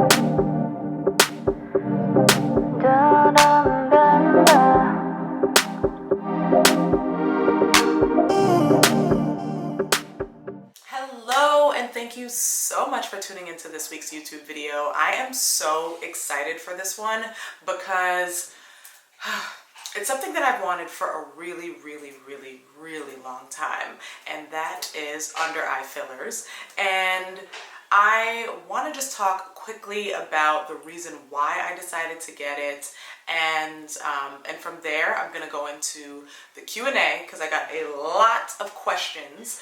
Hello, and thank you so much for tuning into this week's YouTube video. I am so excited for this one because it's something that I've wanted for a really long time, and that is under eye fillers. And I want to just talk quickly about the reason why I decided to get it, and from there I'm going to go into the Q&A because I got a lot of questions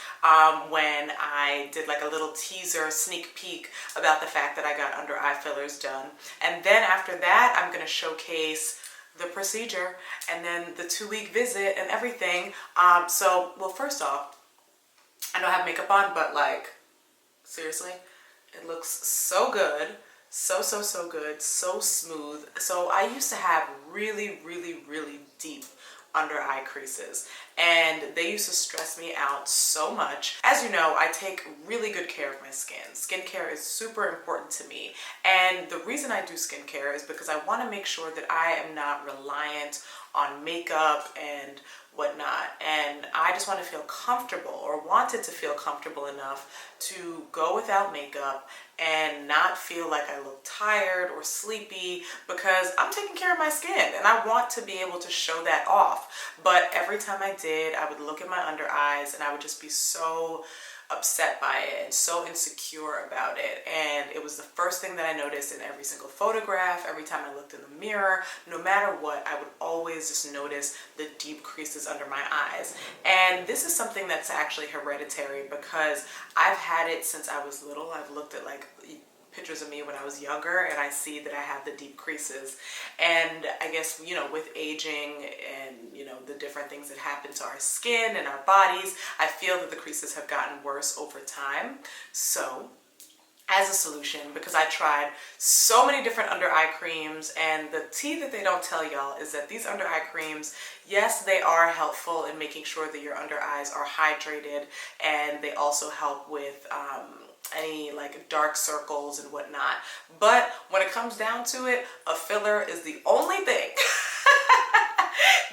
when I did like a little teaser sneak peek about the fact that I got under eye fillers done. And then after that I'm going to showcase the procedure and then the 2-week visit and everything. Well, first off, I don't have makeup on, but like, seriously, it looks so good. So good, so smooth. So I used to have really deep under eye creases, and they used to stress me out so much. As you know, I take really good care of my skin. Skincare is super important to me, and the reason I do skincare is because I want to make sure that I am not reliant on makeup and whatnot, and I just want to feel comfortable, or wanted to feel comfortable enough to go without makeup and not feel like I look tired or sleepy, because I'm taking care of my skin and I want to be able to show that off. But every time I did, I would look at my under eyes and I would just be so upset by it and so insecure about it. And it was the first thing that I noticed in every single photograph. Every time I looked in the mirror, no matter what, I would always just notice the deep creases under my eyes. And this is something that's actually hereditary because I've had it since I was little. I've looked at like pictures of me when I was younger, and I see that I have the deep creases. And I guess, you know, with aging and, you know, the different things that happen to our skin and our bodies, I feel that the creases have gotten worse over time. So as a solution, because I tried so many different under eye creams, and the tea that they don't tell y'all is that these under eye creams, yes, they are helpful in making sure that your under eyes are hydrated, and they also help with any like dark circles and whatnot. But when it comes down to it, a filler is the only thing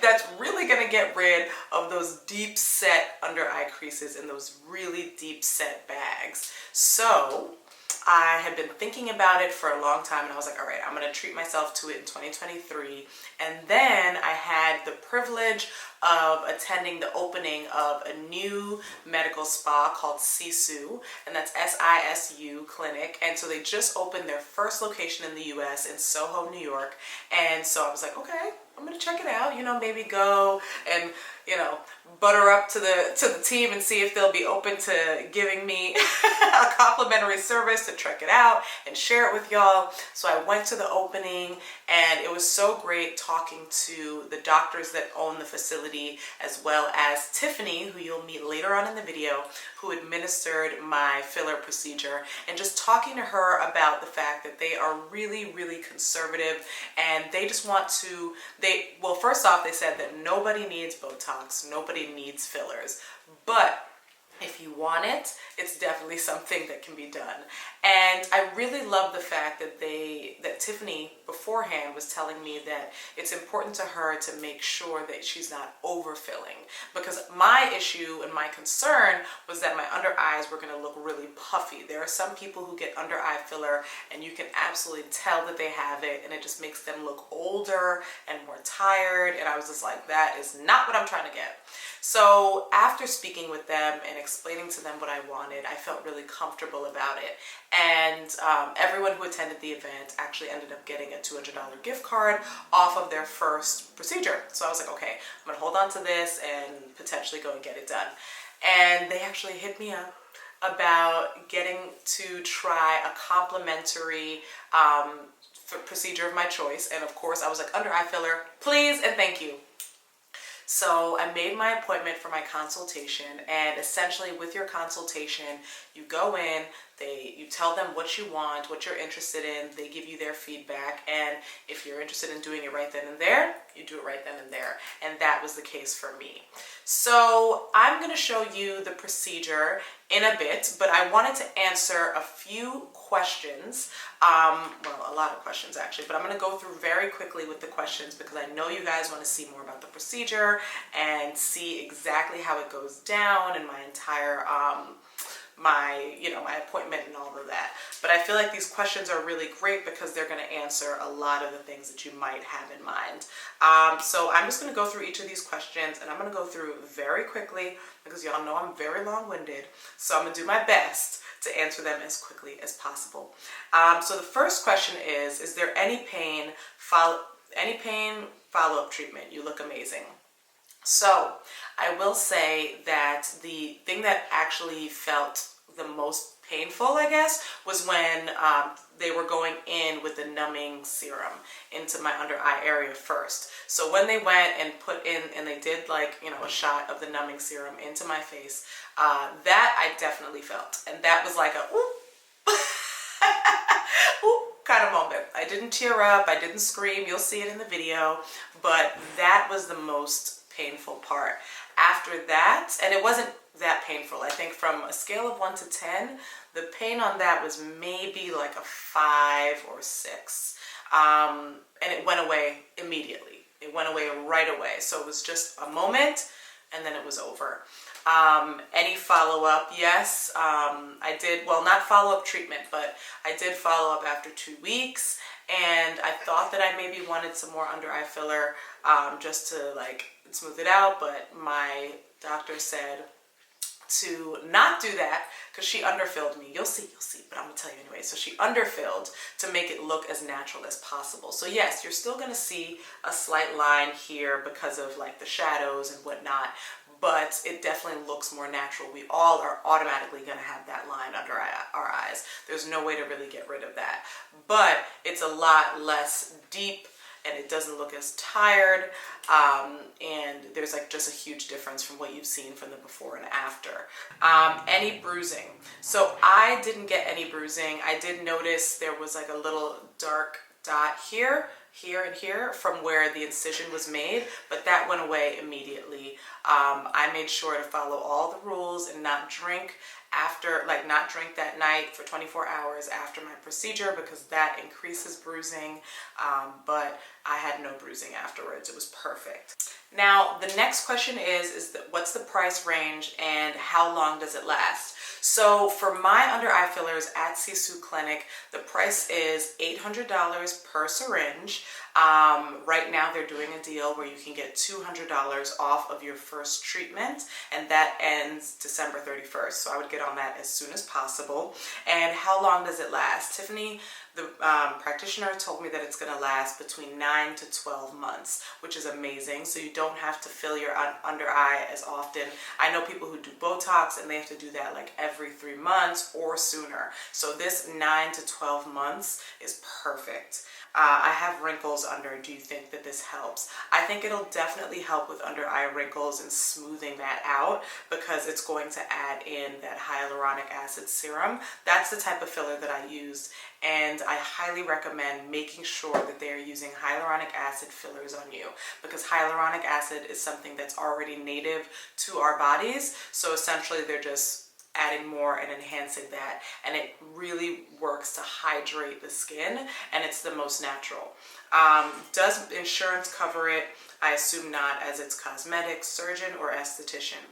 that's really gonna get rid of those deep set under eye creases and those really deep set bags. So I had been thinking about it for a long time, and I was like, all right, I'm gonna treat myself to it in 2023. And then I had the privilege of attending the opening of a new medical spa called Sisu, and that's Sisu Clinic. And so they just opened their first location in the US in Soho, New York. And so I was like, okay, I'm gonna check it out, you know, maybe go and, you know, butter up to the team and see if they'll be open to giving me a complimentary service to check it out and share it with y'all. So I went to the opening, and it was so great talking to the doctors that own the facility, as well as Tiffany, who you'll meet later on in the video, who administered my filler procedure, and just talking to her about the fact that they are really conservative, and they just want to, well, first off, they said that nobody needs Botox, nobody needs fillers, but if you want it, it's definitely something that can be done. And I really love the fact that Tiffany beforehand was telling me that it's important to her to make sure that she's not overfilling, because my issue and my concern was that my under eyes were going to look really puffy. There are some people who get under eye filler and you can absolutely tell that they have it, and it just makes them look older and more tired, and I was just like, that is not what I'm trying to get. So after speaking with them and explaining to them what I wanted, I felt really comfortable about it. And everyone who attended the event actually ended up getting a $200 gift card off of their first procedure. So I was like, okay, I'm gonna hold on to this and potentially go and get it done. And they actually hit me up about getting to try a complimentary procedure of my choice. And of course I was like, under eye filler, please and thank you. So I made my appointment for my consultation, and essentially with your consultation, you go in, You tell them what you want, what you're interested in. They give you their feedback, and if you're interested in doing it right then and there, you do it right then and there. And that was the case for me. So I'm going to show you the procedure in a bit, but I wanted to answer a few questions. Well, a lot of questions actually, but I'm going to go through very quickly with the questions because I know you guys want to see more about the procedure and see exactly how it goes down and my entire my appointment and all of that. But I feel like these questions are really great because they're going to answer a lot of the things that you might have in mind. So I'm just going to go through each of these questions, and I'm going to go through very quickly because y'all know I'm very long-winded. So I'm going to do my best to answer them as quickly as possible. So the first question is there any pain follow-up treatment? You look amazing. So I will say that the thing that actually felt the most painful, I guess, was when they were going in with the numbing serum into my under eye area first. So when they went and put in, and they did like, a shot of the numbing serum into my face, that I definitely felt. And that was like a ooh, ooh kind of moment. I didn't tear up, I didn't scream, you'll see it in the video, but that was the most painful part. After that, and it wasn't that painful, I think from a scale of 1 to 10, the pain on that was maybe like a 5 or 6, and it went away immediately. It went away right away. So it was just a moment and then it was over. Any follow-up? Yes, I did, well, not follow-up treatment, but I did follow up after 2 weeks, and I thought that I maybe wanted some more under eye filler just to like smooth it out, but my doctor said to not do that because she underfilled me. You'll see, but I'm gonna tell you anyway. So she underfilled to make it look as natural as possible. So yes, you're still gonna see a slight line here because of like the shadows and whatnot, but it definitely looks more natural. We all are automatically gonna have that line under our eyes. There's no way to really get rid of that, but it's a lot less deep and it doesn't look as tired, and there's like just a huge difference from what you've seen from the before and after. Any bruising? So I didn't get any bruising. I did notice there was like a little dark dot here, and here from where the incision was made, but that went away immediately. I made sure to follow all the rules and not drink not drink that night for 24 hours after my procedure because that increases bruising, but I had no bruising afterwards. It was perfect. Now, the next question is what's the price range and how long does it last? So for my under eye fillers at Sisu Clinic, the price is $800 per syringe. Right now they're doing a deal where you can get $200 off of your first treatment, and that ends December 31st. So I would get on that as soon as possible. And how long does it last? Tiffany, the practitioner, told me that it's going to last between 9 to 12 months, which is amazing. So you don't have to fill your under eye as often. I know people who do Botox and they have to do that like every 3 months or sooner. So this 9 to 12 months is perfect. I have wrinkles under. Do you think that this helps? I think it'll definitely help with under eye wrinkles and smoothing that out because it's going to add in that hyaluronic acid serum. That's the type of filler that I used, and I highly recommend making sure that they are using hyaluronic acid fillers on you because hyaluronic acid is something that's already native to our bodies. So essentially they're just adding more and enhancing that, and it really works to hydrate the skin, and it's the most natural. Does insurance cover it? I assume not, as it's cosmetic, surgeon, or esthetician.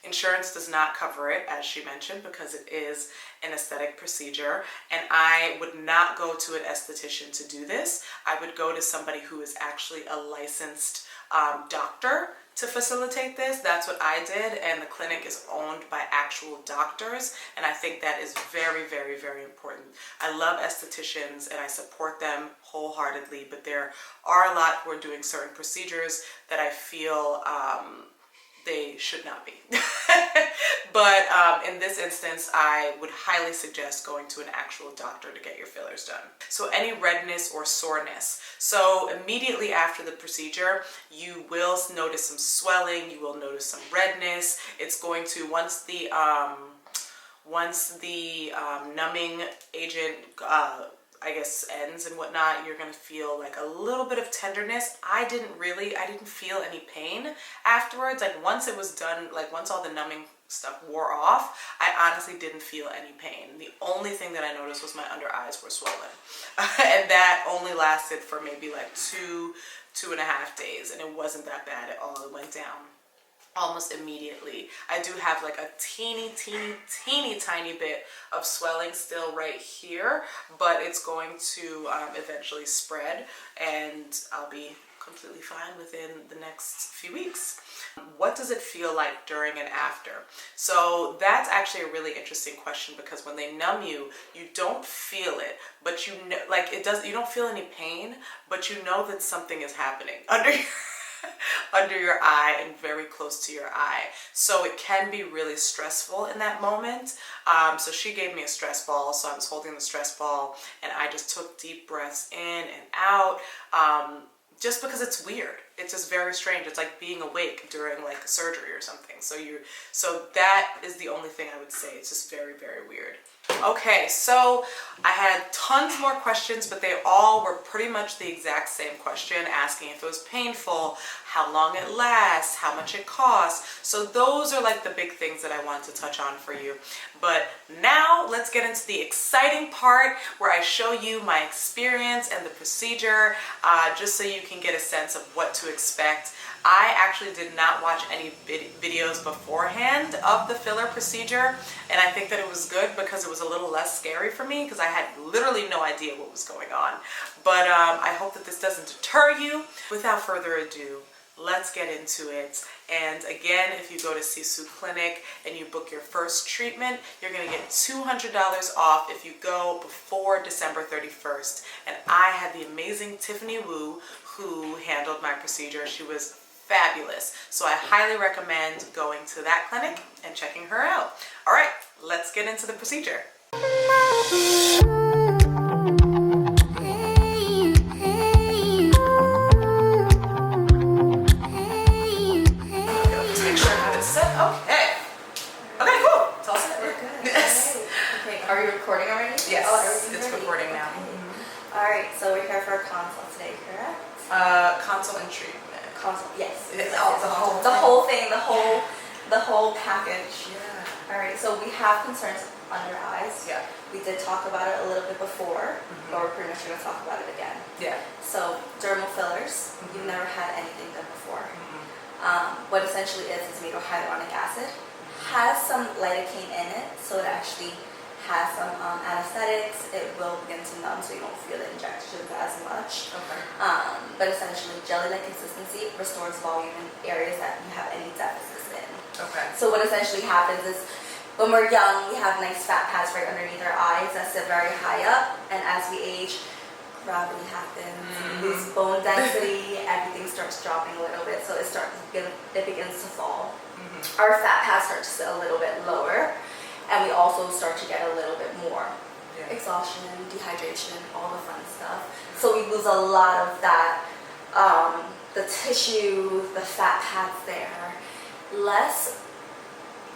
Insurance does not cover it, as she mentioned, because it is an aesthetic procedure, and I would not go to an esthetician to do this. I would go to somebody who is actually a licensed doctor to facilitate this. That's what I did, and the clinic is owned by actual doctors, and I think that is very, very, very important. I love estheticians and I support them wholeheartedly, but there are a lot who are doing certain procedures that I feel they should not be. But in this instance, I would highly suggest going to an actual doctor to get your fillers done. So any redness or soreness. So immediately after the procedure, you will notice some swelling, you will notice some redness. It's going to, once once the numbing agent I guess ends and whatnot, you're gonna feel like a little bit of tenderness. I didn't feel any pain afterwards. Like once it was done, like once all the numbing stuff wore off, I honestly didn't feel any pain. The only thing that I noticed was my under eyes were swollen. And that only lasted for maybe like 2.5 days, and it wasn't that bad at all. It went down almost immediately. I do have like a teeny tiny bit of swelling still right here, but it's going to eventually spread, and I'll be completely fine within the next few weeks. What does it feel like during and after? So that's actually a really interesting question, because when they numb you, you don't feel it, but you know, like it does, you don't feel any pain, but you know that something is happening under your eye and very close to your eye. So it can be really stressful in that moment. So she gave me a stress ball, so I was holding the stress ball and I just took deep breaths in and out, just because it's weird. It's just very strange. It's like being awake during like surgery or something. So that is the only thing I would say. It's just very weird. Okay, so I had tons more questions, but they all were pretty much the exact same question, asking if it was painful, how long it lasts, how much it costs. So those are like the big things that I wanted to touch on for you. But now let's get into the exciting part where I show you my experience and the procedure, just so you can get a sense of what to expect. I actually did not watch any videos beforehand of the filler procedure, and I think that it was good because it was a little less scary for me, because I had literally no idea what was going on. But I hope that this doesn't deter you. Without further ado, let's get into it. And again, if you go to Sisu Clinic and you book your first treatment, you're gonna get $200 off if you go before December 31st. And I had the amazing Tiffany Wu who handled my procedure. She was fabulous. So I highly recommend going to that clinic and checking her out. All right, let's get into the procedure. Are you recording already? Yes, oh, it's recording now. Okay. All right, so we're here for a consult today, correct? Consult and treatment. Consult, yes. It's the whole thing, the whole package. Yeah. All right, so we have concerns under eyes. Yeah. We did talk about it a little bit before, but we're pretty much going to talk about it again. Yeah. So dermal fillers, you've never had anything done before. What essentially is made of hyaluronic acid. Has some lidocaine in it, so it actually has some anesthetics. It will begin to numb, so you don't feel the injections as much. Okay. But essentially, jelly-like consistency restores volume in areas that you have any deficits in. Okay. So what essentially happens is, when we're young, we have nice fat pads right underneath our eyes that sit very high up, and as we age, gravity happens, we lose bone density, everything starts dropping a little bit, so it begins to fall. Our fat pads start to sit a little bit lower, and we also start to get a little bit more exhaustion, dehydration, all the fun stuff. So we lose a lot of that, the tissue, the fat pads there.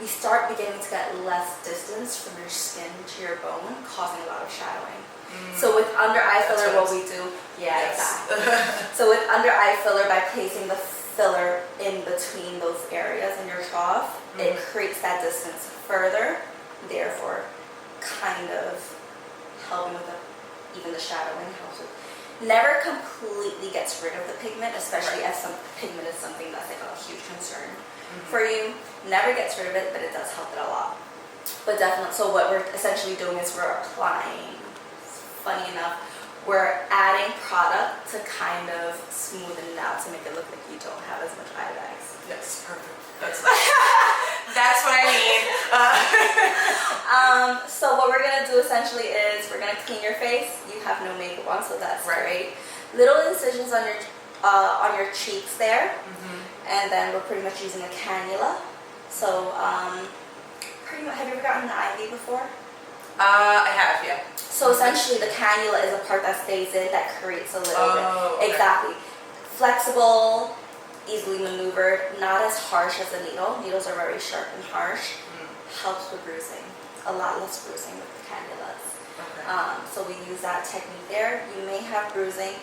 We start beginning to get less distance from your skin to your bone, causing a lot of shadowing. So with under eye filler, what we do, exactly. So with under eye filler, by placing the filler in between those areas in your trough, it creates that distance further, therefore kind of helping with even the shadowing. Never completely gets rid of the pigment, especially as some pigment is something that's like a huge concern for you. Never gets rid of it, but it does help it a lot. But definitely, so what we're essentially doing is we're applying, funny enough, we're adding product to kind of smoothen it out to make it look like you don't have as much eye bags. Yes, perfect. That's what I need. So what we're gonna do essentially is we're gonna clean your face. You have no makeup on, so that's great. Little incisions on your cheeks there, and then we're pretty much using a cannula. So pretty much, have you ever gotten an IV before? I have, yeah. So essentially the cannula is a part that stays in that creates a little bit. Okay. Exactly. Flexible, easily maneuvered, not as harsh as a needle. Needles are very sharp and harsh. Helps with bruising. a lot less bruising with the cannulas. Okay. So we use that technique there. You may have bruising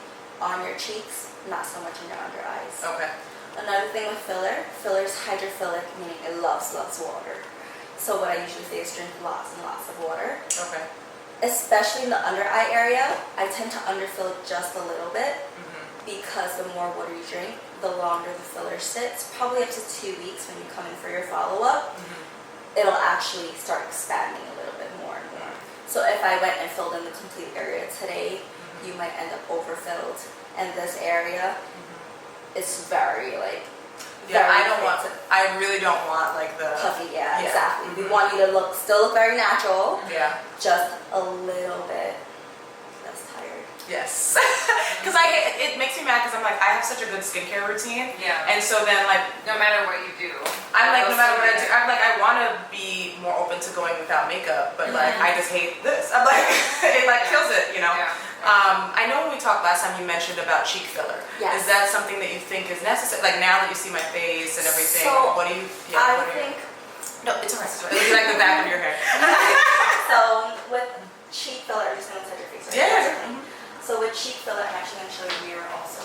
on your cheeks, not so much in your under eyes. Okay. Another thing with filler is hydrophilic, meaning it loves water. So what I usually say is drink lots and lots of water. Okay. Especially in the under eye area, I tend to underfill just a little bit because the more water you drink, the longer the filler sits. Probably up to 2 weeks when you come in for your follow-up, it'll actually start expanding a little bit more and more. So if I went and filled in the complete area today, you might end up overfilled. And this area is very I really don't want like the puffy. Yeah, exactly. We want you to still look very natural. Yeah. Just a little bit less tired. Yes. Because it makes me mad because I'm like, I have such a good skincare routine. Yeah. And so then like, No matter what you do. I'm like, no matter what I do, I'm like, I want to be more open to going without makeup, but like, I just hate this. I'm like, it like kills it, you know? Yeah. I know when we talked last time, you mentioned about cheek filler. Yes. Is that something that you think is necessary? Like now that you see my face and everything, So, what do you? I think. No, it's alright. It'll be like the back of your hair. So with cheek filler, I'm just gonna touch your face. Right Yeah. So with cheek filler, I'm actually gonna show you a mirror also.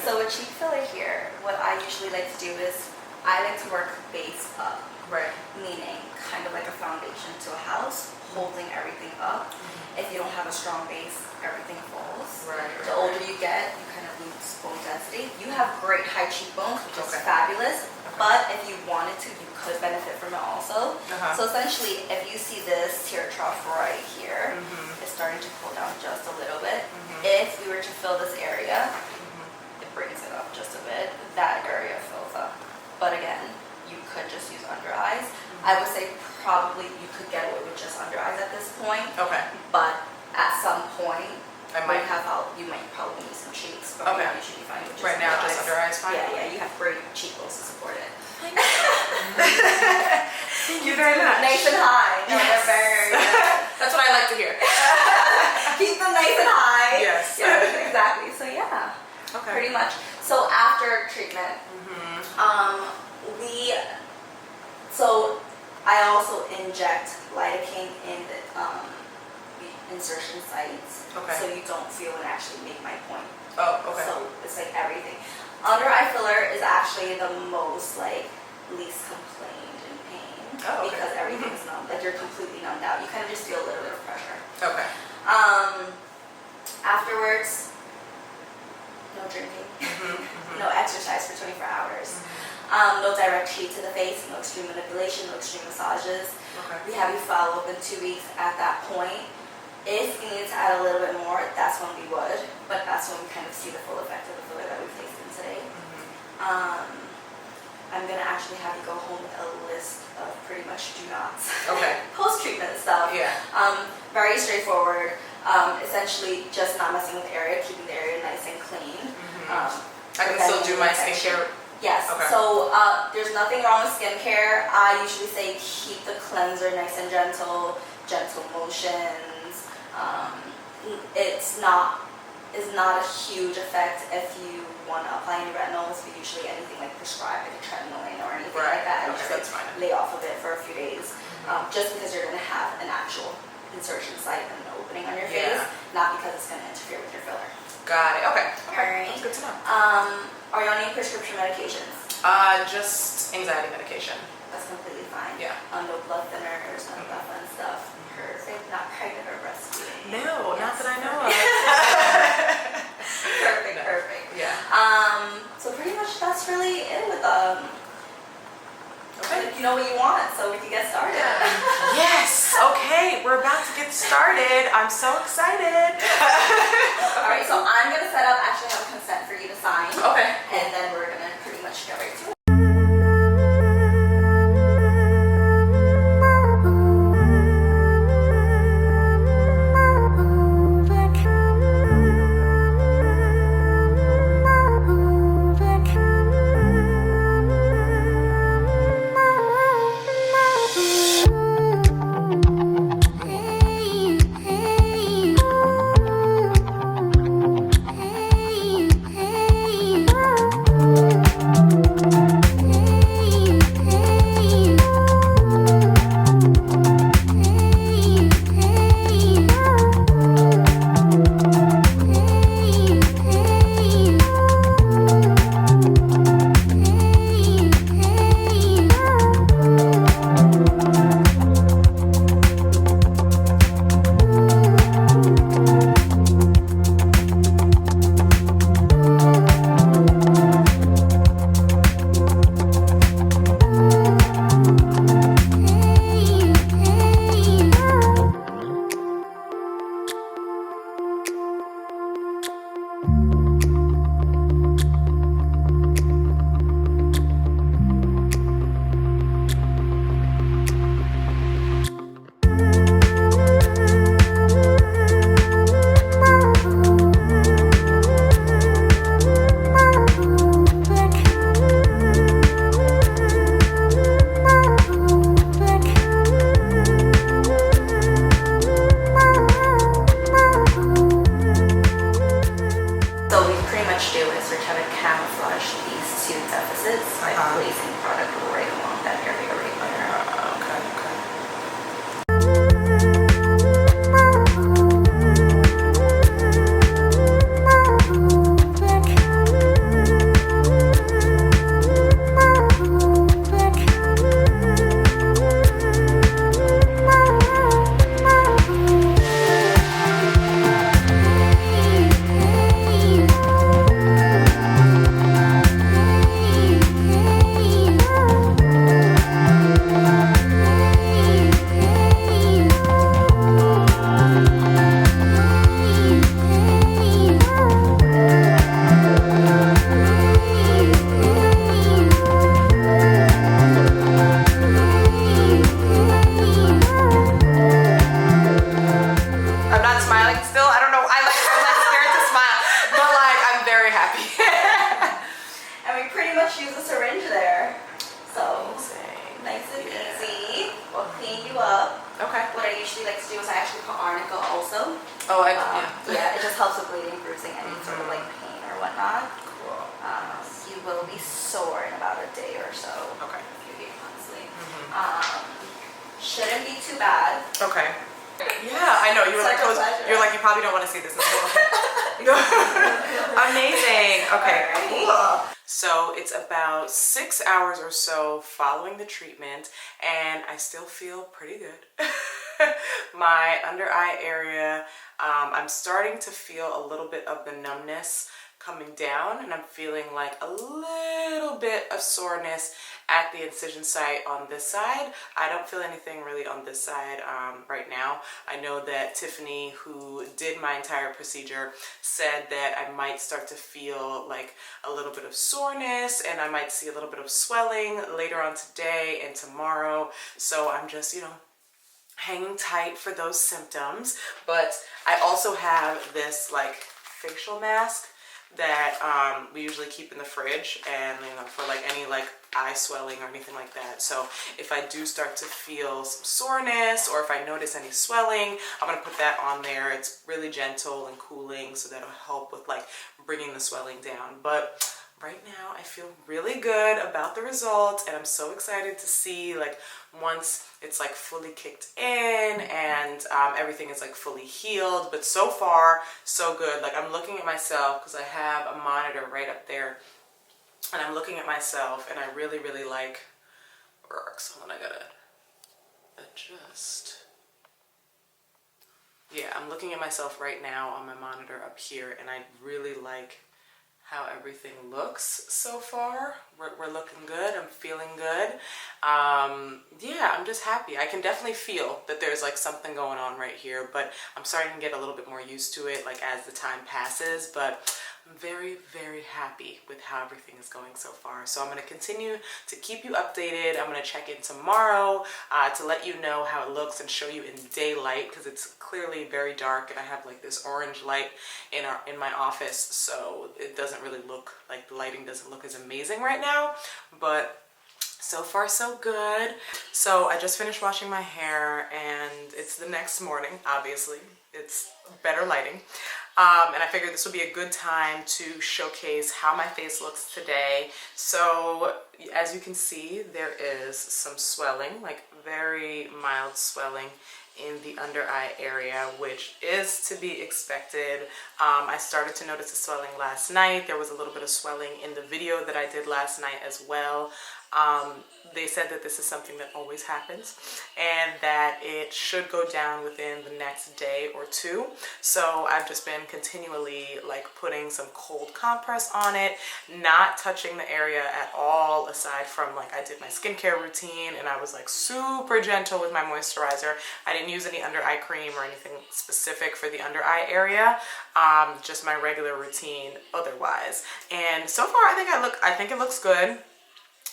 So with cheek filler here, what I usually like to do is I like to work base up. Right. Meaning kind of like a foundation to a house, holding everything up. If you don't have a strong base, everything falls. Right. The older you get, you kind of lose bone density. You have great high cheekbones, which is fabulous. But if you wanted to, you could benefit from it also. So essentially, if you see this tear trough right here, it's starting to pull down just a little bit. If we were to fill this area, it brings it up just a bit. That area fills up. But again, you could just use under eyes. I would say probably you could get away with just under eyes at this point. Okay. But at some point, you might probably need some cheeks. But Okay. you should be fine with just Right now, just under eyes, fine. Yeah, you have great cheekbones to support it. Thank you very much. Nice and high. No, Yes. they're very That's what I like to hear. keep them nice and high. Yes. Yeah, exactly. So yeah, Okay. pretty much. So after treatment, so I also inject lidocaine in the insertion sites, so you don't feel and actually make my point. Oh, okay. So it's like everything. Under eye filler is actually the most least complained in pain because everything's numb. Like you're completely numbed out. You kind of just feel a little bit of pressure. Okay. Afterwards, no drinking, no exercise for 24 hours. No direct heat to the face, no extreme manipulation, no extreme massages. Okay. We have you follow up in 2 weeks at that point. If you need to add a little bit more, that's when we would, but that's when we kind of see the full effect of the filler that we placed in today. I'm going to actually have you go home with a list of pretty much do nots. Okay. Post-treatment stuff. Yeah. Very straightforward. Essentially just not messing with the area, keeping the area nice and clean. I can still do my skincare. Yes. Okay. So there's nothing wrong with skincare. I usually say keep the cleanser nice and gentle motions. It's not a huge effect if you want to apply any retinols, but usually anything like prescribed, like a tretinoin or anything like that, I Okay, just that's fine. lay off of it for a few days, just because you're going to have an actual insertion site and an opening on your face, not because it's going to interfere with your filler. Got it. Okay. Alright. That's good to know. Are you on any prescription medications? Just anxiety medication. That's completely fine. Yeah. No blood thinners, none of that fun stuff. Perfect. Not pregnant or breastfeeding. No, not that I know of. Perfect. Perfect. Yeah. So pretty much that's really it with Okay. you know what you want, so we can get started. Yes. Okay. We're about to get started. I'm so excited. All right. So I'm gonna set up. Actually, have a consent for you to sign. Okay. And then we're gonna pretty much get right to it. still, I don't know, I'm like scared to smile, but like I'm very happy. And we pretty much use a syringe there. So nice and Yeah. easy. We'll clean you up. Okay. What I usually like to do is I actually put arnica also. Oh, yeah, it just helps with bleeding, bruising, any sort of like pain or whatnot. Cool. You will be sore in about a day or so. Okay. If you eat honestly. Shouldn't be too bad. Okay. Yeah, I know. You were like, you're like, you probably don't want to see this. Amazing. Okay. Cool. So it's about 6 hours or so following the treatment, and I still feel pretty good. My under eye area, I'm starting to feel a little bit of the numbness coming down, and I'm feeling like a little bit of soreness at the incision site on this side. I don't feel anything really on this side right now. I know that Tiffany, who did my entire procedure, said that I might start to feel like a little bit of soreness, and I might see a little bit of swelling later on today and tomorrow. So I'm just, you know, hanging tight for those symptoms. But I also have this like facial mask that we usually keep in the fridge, and you know, for like any like eye swelling or anything like that. So if I do start to feel some soreness, or if I notice any swelling, I'm gonna put that on there. It's really gentle and cooling, so that'll help with like bringing the swelling down. But right now I feel really good about the results, and I'm so excited to see like once it's like fully kicked in and everything is like fully healed. But so far so good. Like I'm looking at myself because I have a monitor right up there, and I'm looking at myself, and I really like works. Hold on, I gotta adjust. Yeah, I'm looking at myself right now on my monitor up here, and I really like how everything looks so far. We're looking good. I'm feeling good. Yeah, I'm just happy. I can definitely feel that there's like something going on right here, but I'm starting to get a little bit more used to it like as the time passes. But I'm very happy with how everything is going so far. So I'm going to continue to keep you updated. I'm going to check in tomorrow to let you know how it looks and show you in daylight, because it's clearly very dark, and I have like this orange light in my office, so it doesn't really look like the lighting doesn't look as amazing right now. But so far so good. So I just finished washing my hair, and it's the next morning. Obviously it's better lighting, and I figured this would be a good time to showcase how my face looks today. So as you can see, there is some swelling, like very mild swelling in the under eye area, which is to be expected. I started to notice the swelling last night. There was a little bit of swelling in the video that I did last night as well. They said that this is something that always happens, and that it should go down within the next day or two. So I've just been continually like putting some cold compress on it, not touching the area at all, aside from like I did my skincare routine, and I was like super gentle with my moisturizer. I didn't use any under eye cream or anything specific for the under eye area, just my regular routine otherwise. And so far I think it looks good.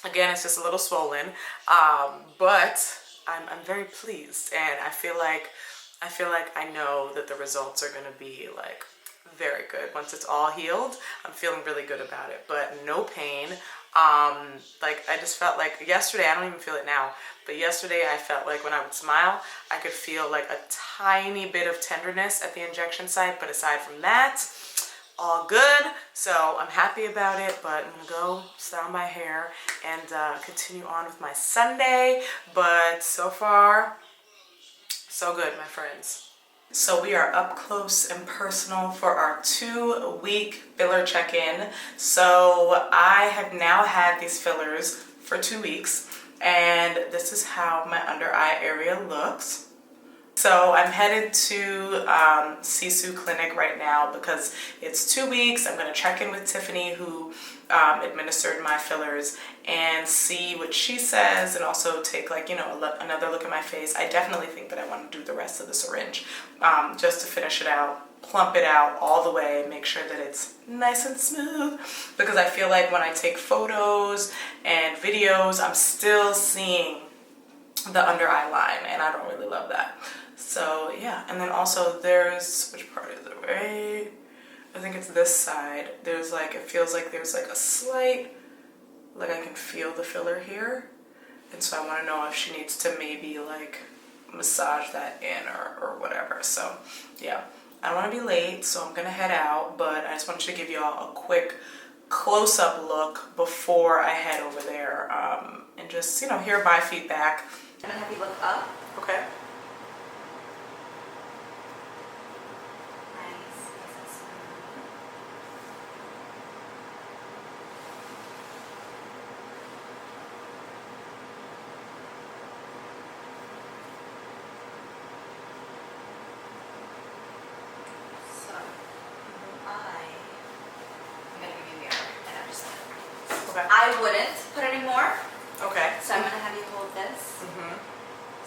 Again, it's just a little swollen, but I'm very pleased, and I feel like I know that the results are gonna be like very good once it's all healed. I'm feeling really good about it, but no pain. Like I just felt like yesterday, I don't even feel it now, but yesterday I felt like when I would smile, I could feel like a tiny bit of tenderness at the injection site, but aside from that, all good. So I'm happy about it, but I'm gonna go style my hair and continue on with my Sunday. But so far, so good, my friends. So we are up close and personal for our 2-week filler check-in. So I have now had these fillers for 2 weeks, and this is how my under eye area looks. So I'm headed to Sisu Clinic right now because it's 2 weeks. I'm going to check in with Tiffany, who administered my fillers, and see what she says, and also take like, you know, another look at my face. I definitely think that I want to do the rest of the syringe just to finish it out, plump it out all the way, make sure that it's nice and smooth, because I feel like when I take photos and videos, I'm still seeing the under eye line, and I don't really love that. So yeah, and then also there's, which part is it? Right, I think it's this side. There's like, it feels like there's like a slight, like I can feel the filler here. And so I want to know if she needs to maybe like massage that in or whatever. So yeah, I don't want to be late, so I'm gonna head out, but I just wanted to give you all a quick close-up look before I head over there, and just, you know, hear my feedback. I'm gonna have you look up. Okay. Nice. So, I'm gonna give you a mirror and I'm just Okay. I wouldn't put any more. Okay. So I'm gonna have you hold this. Mm-hmm.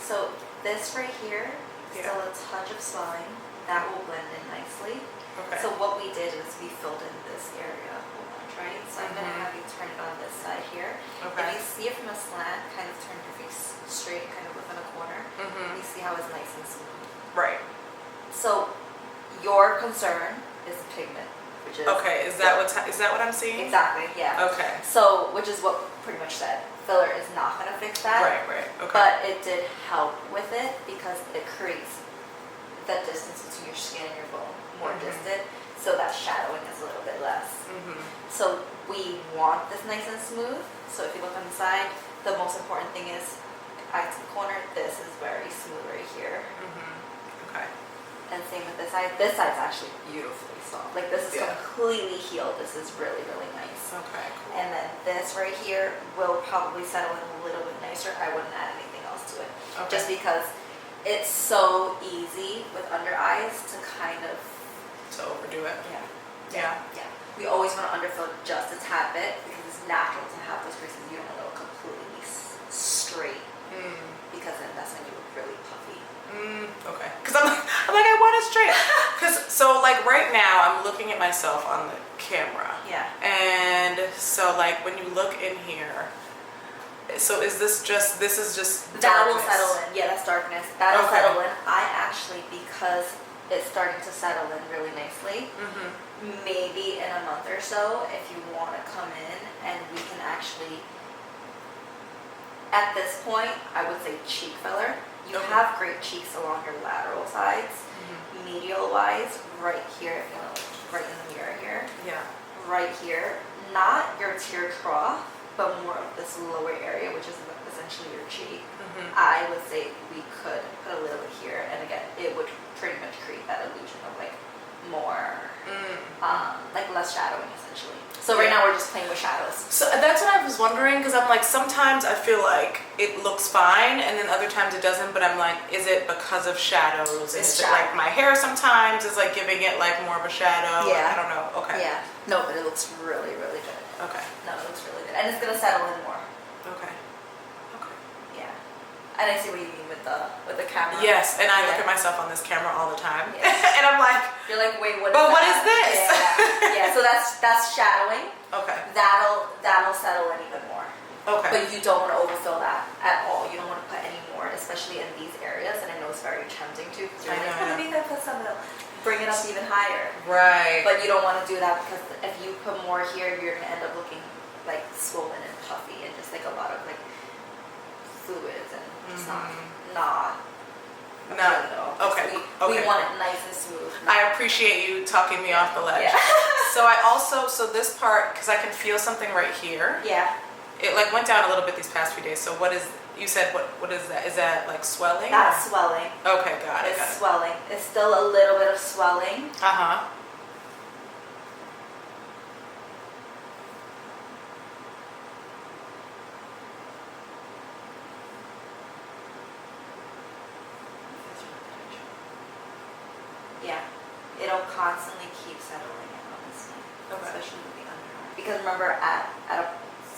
So this right here, Yeah. still a touch of swelling. That will blend in nicely. Okay. So what we did is we filled in this area, right? So I'm gonna have you turn it on this side here. Okay. If you see it from a slant, kind of turn your face straight, kind of within a corner. Mm-hmm. You see how it's nice and smooth. Right. So your concern is the pigment, which is Okay. Is that what I'm seeing? exactly, yeah. Okay. So which is what pretty much said. Filler is not gonna fix that. Right. Right. Okay. But it did help with it because it creates that distance between your skin and your bone more distant, so that shadowing is a little bit less. Mm-hmm. So we want this nice and smooth. So if you look on the side, the most important thing is eye to the corner. This is very smooth right here. Mm-hmm. Okay. And same with this side. This side's actually beautifully soft. Like this is Yeah. completely healed. This is really, really nice. Okay. Cool. And then this right here will probably settle in a little bit nicer. I wouldn't add anything else to it. Okay. Just because it's so easy with under eyes to kind of To overdo it. yeah. Yeah. We always want to underfill just a tad bit because it's natural to have those creases. You don't want to look completely straight because then that's when you look really puffy. Okay. Because I'm like I want it straight. Because so like right now I'm looking at myself on the camera. Yeah. And so like when you look in here, so is this just That will darkness? settle in. Yeah, that's darkness. That'll Okay. settle in. I actually, because it's starting to settle in really nicely, maybe in a month or so, if you want to come in and we can actually, at this point, I would say cheek filler. You Okay. have great cheeks along your lateral sides, medial wise, right here, if you know, right in the mirror here, Yeah. right here. Not your tear trough, but more of this lower area, which is essentially your cheek. I would say we could put a little bit here, and again, it would pretty much create that illusion of like more, like less shadowing essentially. So right Yeah. now we're just playing with shadows. So that's what I was wondering, because I'm like sometimes I feel like it looks fine and then other times it doesn't, but I'm like, is it because of shadows? It's Is it like my hair sometimes is like giving it like more of a shadow? Yeah. I don't know. Okay. Yeah. No, but it looks really, really good. Okay. No, it looks really good, and it's gonna settle in more. Okay. Okay. Yeah. And I see what you mean with the camera. Yes, and I look Yeah. at myself on this camera all the time, Yeah. and I'm like, You're like, wait, what? But what that? is this? Yeah. Yeah. So that's shadowing. okay, That'll settle in even more. okay, But you don't want to overfill that at all. You don't want to put any more, especially in these areas. And I know it's very tempting to, because you're I like, know, I oh, maybe if I put some, it'll bring it up even higher. right. But you don't want to do that because if you put more here, you're gonna end up looking like swollen and puffy and just like a lot of like fluids and it's not No. appealing at all. Okay. We Okay. want it nice and smooth. I appreciate you talking me off the ledge. Yeah. So I also, so this part, because I can feel something right here. Yeah. It like went down a little bit these past few days. So what is, you said, what is that? Is that like swelling? That's swelling. Okay, got it. It's Got it. swelling. It's still a little bit of swelling. Uh-huh. Yeah, it'll constantly keep settling in, honestly, Okay. especially with the under eye. Because remember,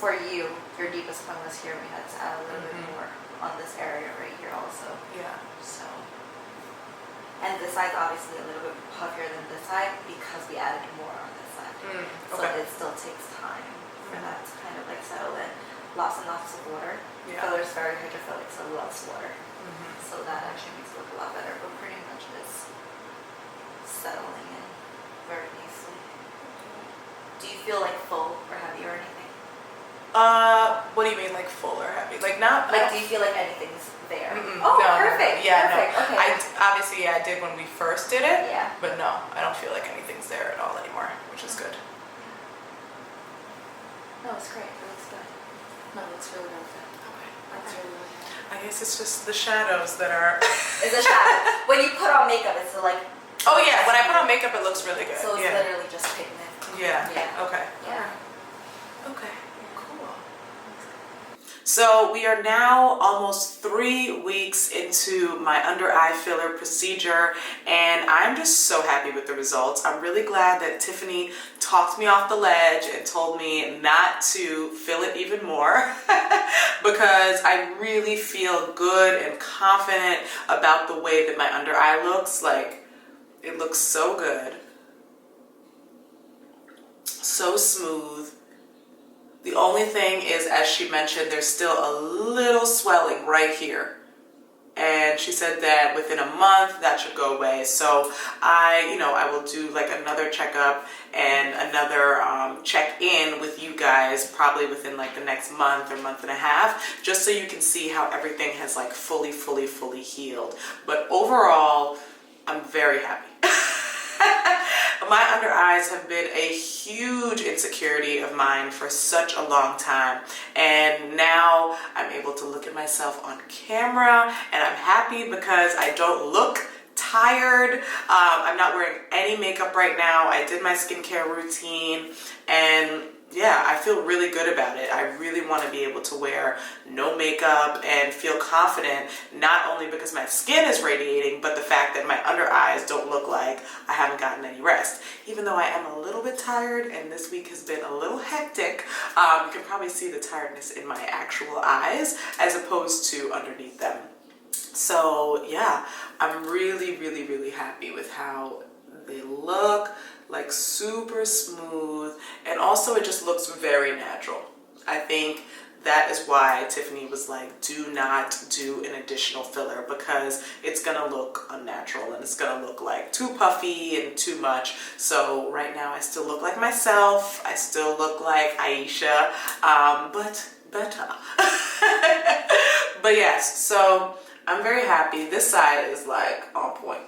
for you, your deepest point was here. We had to add a little bit more on this area right here also. Yeah. So, and this side's obviously a little bit puffier than this side because we added more on this side. So Okay. it still takes time for that to kind of like settle in. lots and lots of water. Yeah. Filler is very hydrophilic, so it loves water. So that actually makes it look a lot better, but pretty much it's settling in very nicely. Do you feel like full or heavy or anything? What do you mean, like full or heavy? Like not Like, do you feel like anything's there? no, Oh, perfect. Yeah, perfect. no. Okay. Obviously, I did when we first did it. Yeah. But no, I don't feel like anything's there at all anymore, which is good. No, it's great. It looks good. No, it looks really, really good. Okay. That's really, really good. I guess it's just the shadows that are. It's a shadow. When you put on makeup, it's like. Oh yeah, when I put on makeup, it looks really good. So it's yeah. literally just pigment. Yeah. Yeah. Okay. Yeah. Okay. Cool. So we are now almost 3 weeks into my under eye filler procedure, and I'm just so happy with the results. I'm really glad that Tiffany talked me off the ledge and told me not to fill it even more because I really feel good and confident about the way that my under eye looks. Like, it looks so good, so smooth. The only thing is, as she mentioned, there's still a little swelling right here. And she said that within a month that should go away. So I will do like another checkup and another check-in with you guys probably within like the next month or month and a half, just so you can see how everything has like fully healed. But overall, I'm very happy. My under eyes have been a huge insecurity of mine for such a long time, and now I'm able to look at myself on camera and I'm happy because I don't look tired. I'm not wearing any makeup right now. I did my skincare routine, and yeah, I feel really good about it. I really want to be able to wear no makeup and feel confident, not only because my skin is radiating, but the fact that my under eyes don't look like I haven't gotten any rest. Even though I am a little bit tired and this week has been a little hectic, you can probably see the tiredness in my actual eyes as opposed to underneath them. So yeah, I'm really happy with how they look, like super smooth, and also it just looks very natural. I think that is why Tiffany was like, do not do an additional filler because it's gonna look unnatural and it's gonna look like too puffy and too much. So right now I still look like myself, I still look like Aisha, but better. But yes, so I'm very happy. This side is like on point.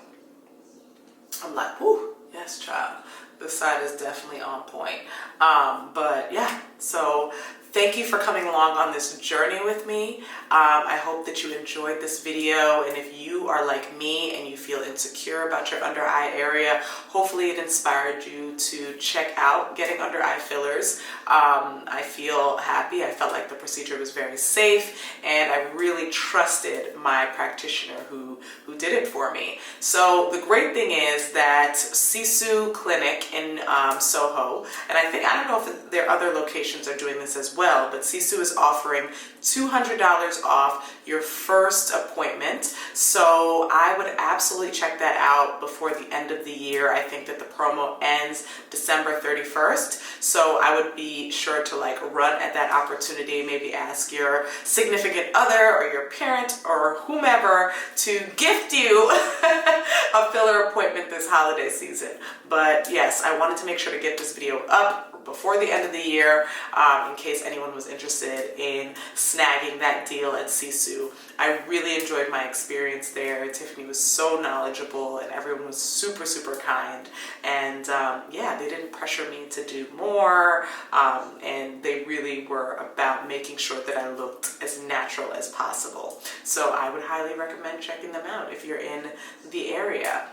I'm like, whoo, yes, child. This side is definitely on point. But yeah, so thank you for coming along on this journey with me. I hope that you enjoyed this video, and if you are like me and you feel insecure about your under eye area, hopefully it inspired you to check out getting under eye fillers. I feel happy. I felt like the procedure was very safe, and I really trusted my practitioner who did it for me. So the great thing is that Sisu Clinic in Soho, and I don't know if their other locations are doing this as well, but Sisu is offering $200 off your first appointment. So I would absolutely check that out before the end of the year. I think that the promo ends December 31st. So I would be sure to like run at that opportunity, maybe ask your significant other or your parent or whomever to gift you a filler appointment this holiday season. But yes, I wanted to make sure to get this video up before the end of the year in case anyone was interested in snagging that deal at Sisu. I really enjoyed my experience there. Tiffany was so knowledgeable and everyone was super kind, and yeah, they didn't pressure me to do more, and they really were about making sure that I looked as natural as possible. So I would highly recommend checking them out if you're in the area.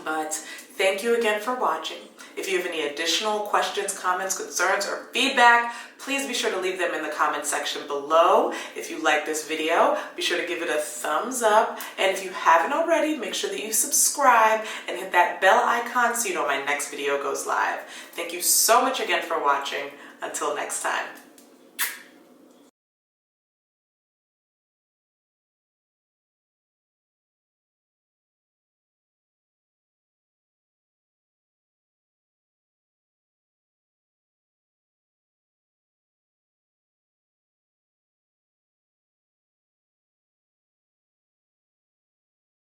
But thank you again for watching. If you have any additional questions, comments, concerns, or feedback, please be sure to leave them in the comment section below. If you like this video, be sure to give it a thumbs up. And if you haven't already, make sure that you subscribe and hit that bell icon so you know my next video goes live. Thank you so much again for watching. Until next time.